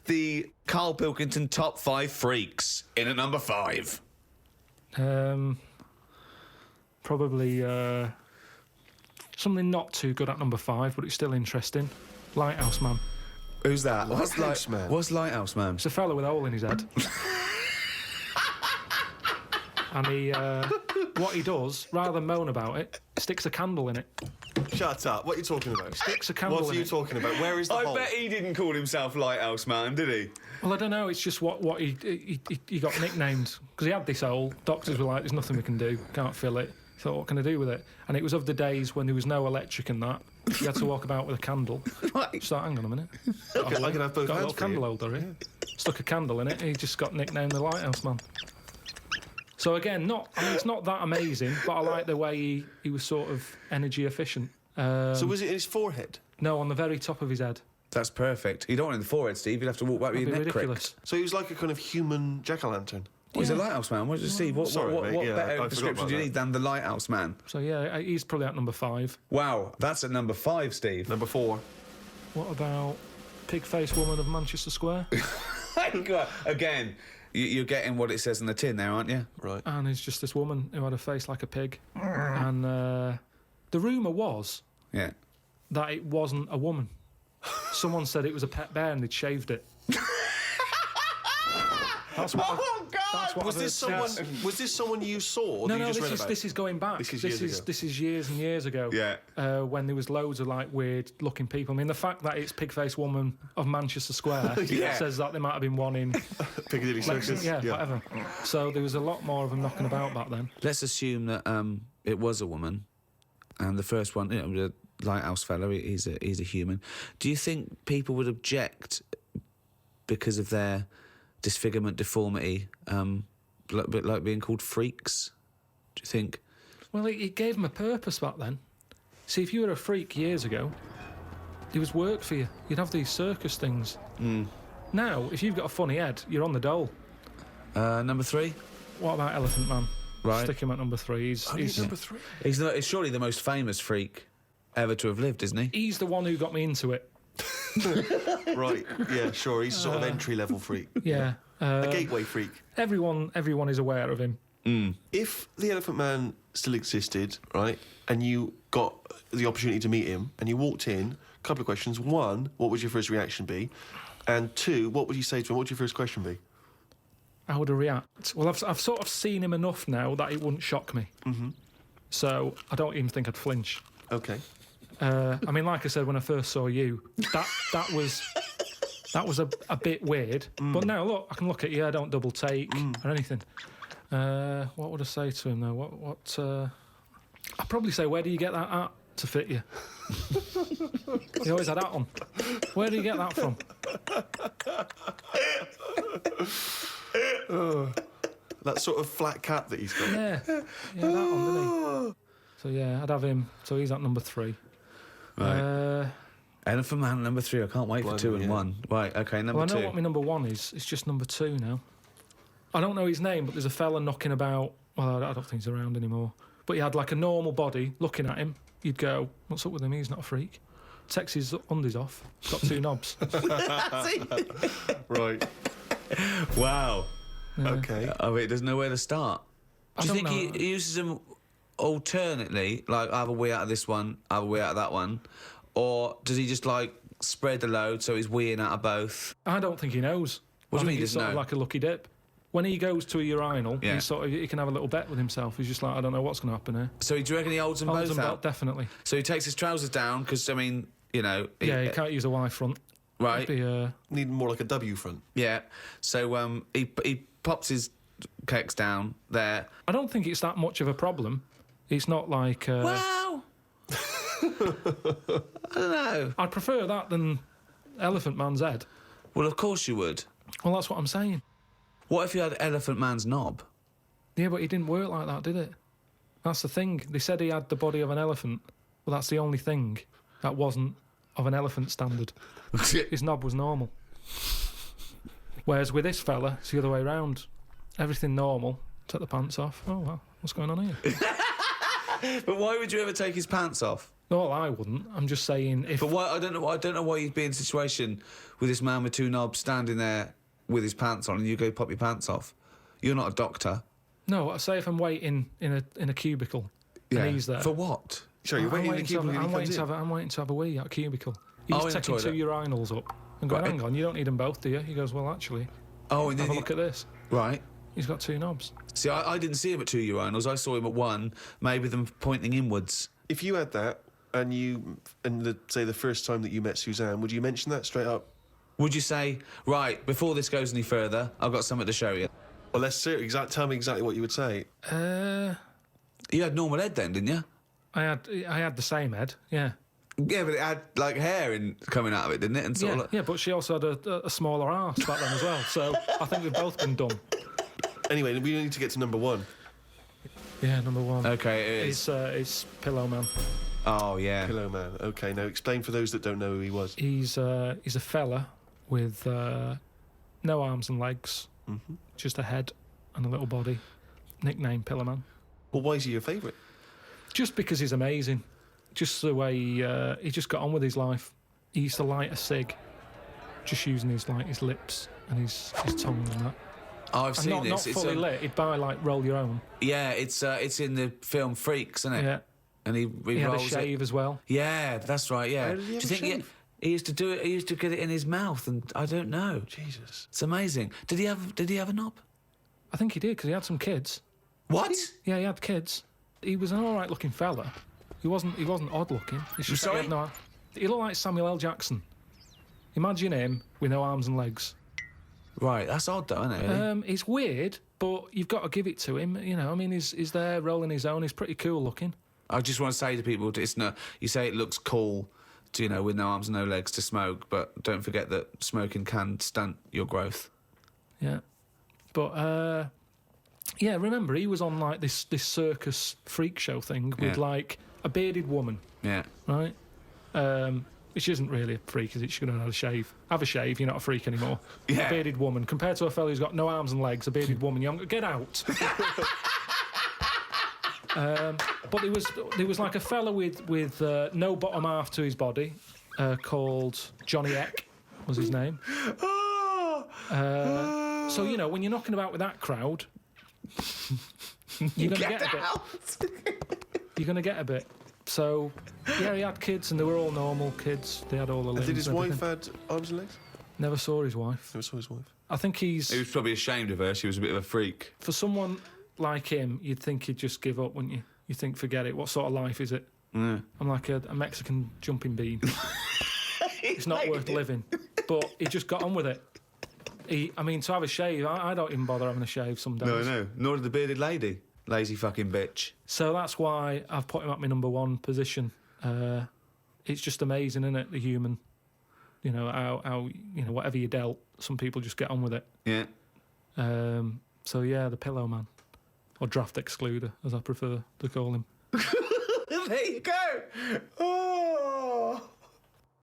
the Karl Pilkington top 5 freaks in at number 5? Probably something not too good at number 5, but it's still interesting. Lighthouse Man. Who's that? Lighthouse Man? What's Lighthouse Man? It's a fella with a hole in his head. And he, what he does, rather than moan about it, sticks a candle in it. Shut up. What are you talking about? Sticks a candle What are in you it. talking about? Where is the hole? I bet he didn't call himself Lighthouse Man, did he? Well, I don't know. It's just what he got nicknamed because he had this hole. Doctors were like, "There's nothing we can do. Can't fill it." He thought, "What can I do with it?" And it was of the days when there was no electric and that. You had to walk about with a candle. Right. So hang on a minute. Okay, I can have both Got a hands little for candle you. holder here. Stuck a candle in it. And he just got nicknamed the Lighthouse Man. So again, it's not that amazing, but I like the way he was sort of energy efficient. So was it in his forehead? No, on the very top of his head. That's perfect. You don't want it in the forehead, Steve. You'd have to walk back with That'd your be neck ridiculous. cricked. So he was like a kind of human jack-o'-lantern. Well, he's a Lighthouse Man. What, Steve? What Sorry, mate. Yeah, I better forgot description about do you that. need than the Lighthouse Man? So yeah, he's probably at number 5. Wow, that's at number 5, Steve. Number 4. What about Pig-Faced Woman of Manchester Square? Again, you're getting what it says in the tin there, aren't you? Right. And it's just this woman who had a face like a pig. And the rumour was Yeah. that it wasn't a woman. Someone said it was a pet bear and they'd shaved it. That's what Oh, God! that's what Was I've this heard. someone? Was this someone you saw? Or No, that you no, just read this is about? this is going back. This is years ago. This is years and years ago. Yeah. When there was loads of like weird looking people. I mean, the fact that it's Pig-Faced Woman of Manchester Square Yeah. says that there might have been one in Piccadilly Circus. yeah, whatever. So there was a lot more of them knocking about back then. Let's assume that it was a woman, and the first one, the Lighthouse fellow, he's a human. Do you think people would object because of their disfigurement, deformity, a bit like being called freaks? Do you think? Well, it gave them a purpose back then. See, if you were a freak years ago, there was work for you. You'd have these circus things. Now, if you've got a funny head, you're on the dole. Number 3? What about Elephant Man? Right. Stick him at number 3. He's number 3. He's surely the most famous freak ever to have lived, isn't he? he's the one who got me into it. Right. Yeah, sure. He's a sort of entry-level freak. Yeah. A gateway freak. Everyone is aware of him. If the Elephant Man still existed, right, and you got the opportunity to meet him, and you walked in, a couple of questions. 1, what would your first reaction be? And 2, what would you say to him? What would your first question be? How would I react? Well, I've sort of seen him enough now that it wouldn't shock me. Mm-hmm. So I don't even think I'd flinch. Okay. I mean, like I said, when I first saw you, that was a bit weird. But now, look, I can look at you. I don't double take or anything. What would I say to him though? I'd probably say, where do you get that at to fit you? He always had that on. Where do you get that from? That sort of flat cap that he's got. Yeah, that on, didn't he? So yeah, I'd have him. So he's at number 3. Right. Elephant Man number 3. I can't wait for Blimey, 2 and yeah. 1. Right. Okay. Number Well, I 2. know what my number 1 is. It's just number 2 now. I don't know his name, but there's a fella knocking about. Well, I don't think he's around anymore. But he had like a normal body. Looking at him, you'd go, "What's up with him? He's not a freak." Takes his undies off. He's got 2 knobs. Right. Wow. Okay. I mean, there's nowhere to start. Do you don't think know. he uses them alternately, like I have a wee out of this one, I have a wee out of that one, or does he just like spread the load so he's weeing out of both? I don't think he knows. What do you I mean think he it's doesn't sort of know? like a lucky dip. When he goes to a urinal, Yeah. he can have a little bet with himself. He's just like, I don't know what's going to happen here. So do you reckon he holds them Holds both them out? definitely. So he takes his trousers down because I mean, you know, Yeah, you can't use a Y front. right? It'd be, Need more like a W front. Yeah. So he pops his kecks down there. I don't think it's that much of a problem. It's not like... Wow. I don't know. I'd prefer that than Elephant Man's head. Well, of course you would. Well, that's what I'm saying. What if you had Elephant Man's knob? Yeah, but he didn't work like that, did it? That's the thing. They said he had the body of an elephant. Well, that's the only thing that wasn't of an elephant standard. His knob was normal. Whereas with this fella, it's the other way round. Everything normal. Take the pants off. Oh, well, what's going on here? But why would you ever take his pants off? No, I wouldn't. I'm just saying if. But why? I don't know why you'd be in a situation with this man with 2 knobs standing there with his pants on, and you go pop your pants off. You're not a doctor. No, I say if I'm waiting in a cubicle and he's there. For what? Sorry, you're waiting in the cubicle and he I'm comes in. waiting to have a wee at a cubicle. He's in the taking 2 toilet. urinals up and going, hang on, you don't need them both, do you? He goes, well, actually, Oh, and then have a look at this. Right. He's got 2 knobs. See, I didn't see him at 2 urinals. I saw him at 1, maybe them pointing inwards. If you had that, say the first time that you met Suzanne, would you mention that straight up? Would you say, right, before this goes any further, I've got something to show you? Well, let's see. Tell me exactly what you would say. You had normal head then, didn't you? I had the same head, yeah. Yeah, but it had, like, hair coming out of it, didn't it? And sort of like... Yeah, but she also had a smaller arse back then as well, so I think we've both been done. Anyway, we need to get to number 1. Yeah, number 1. Okay, it is. It's Pillow Man. Oh, yeah. Pillow Man. Okay, now explain for those that don't know who he was. He's a fella with no arms and legs, just a head and a little body. Nickname Pillow Man. Well, why is he your favourite? Just because he's amazing. Just the way he just got on with his life. He used to light a cig, just using his lips and his tongue and that. Oh, I've seen not, this. Not fully lit. He'd buy Roll Your Own. Yeah, it's in the film Freaks, isn't it? Yeah. And he had a rolls shave it. as well. Yeah, that's right. Yeah. How did he have Do you a think shave? he used to do it? He used to get it in his mouth, and I don't know. Jesus. It's amazing. Did he have a knob? I think he did because he had some kids. What? Yeah, he had kids. He was an all right looking fella. He wasn't odd looking. It's just that sorry? he looked like Samuel L. Jackson. Imagine him with no arms and legs. Right, that's odd though, isn't it? Really? It's weird, but you've got to give it to him. You know, I mean, he's there rolling his own. He's pretty cool looking. I just want to say to people, it's not. You say it looks cool, to, with no arms and no legs to smoke, but don't forget that smoking can stunt your growth. Yeah, but yeah, remember he was on like this circus freak show thing with like a bearded woman, Yeah. right? Which isn't really a freak, is it? She could have had a shave. Have a shave, you're not a freak anymore. Yeah. A bearded woman compared to a fella who's got no arms and legs. A bearded woman, get out. But there was like a fella with no bottom half to his body, called Johnny Eck was his name. So when you're knocking about with that crowd, you're gonna get a bit. You're gonna get a bit. So yeah, he had kids and they were all normal kids. They had all the limbs. Did his and wife everything. had arms and legs? Never saw his wife. Never saw his wife. I think He was probably ashamed of her. She was a bit of a freak. for someone like him, you'd think he'd just give up, wouldn't you? You think, forget it. What sort of life is it? Yeah. I'm like a Mexican jumping bean. It's not worth living. But he just got on with it. To have a shave, I don't even bother having a shave some days. No. Nor did the bearded lady. Lazy fucking bitch. So that's why I've put him at my number 1 position. It's just amazing, isn't it? The human, how whatever you dealt, some people just get on with it. Yeah. So yeah, the Pillow Man, or Draft Excluder, as I prefer to call him. There you go. Oh.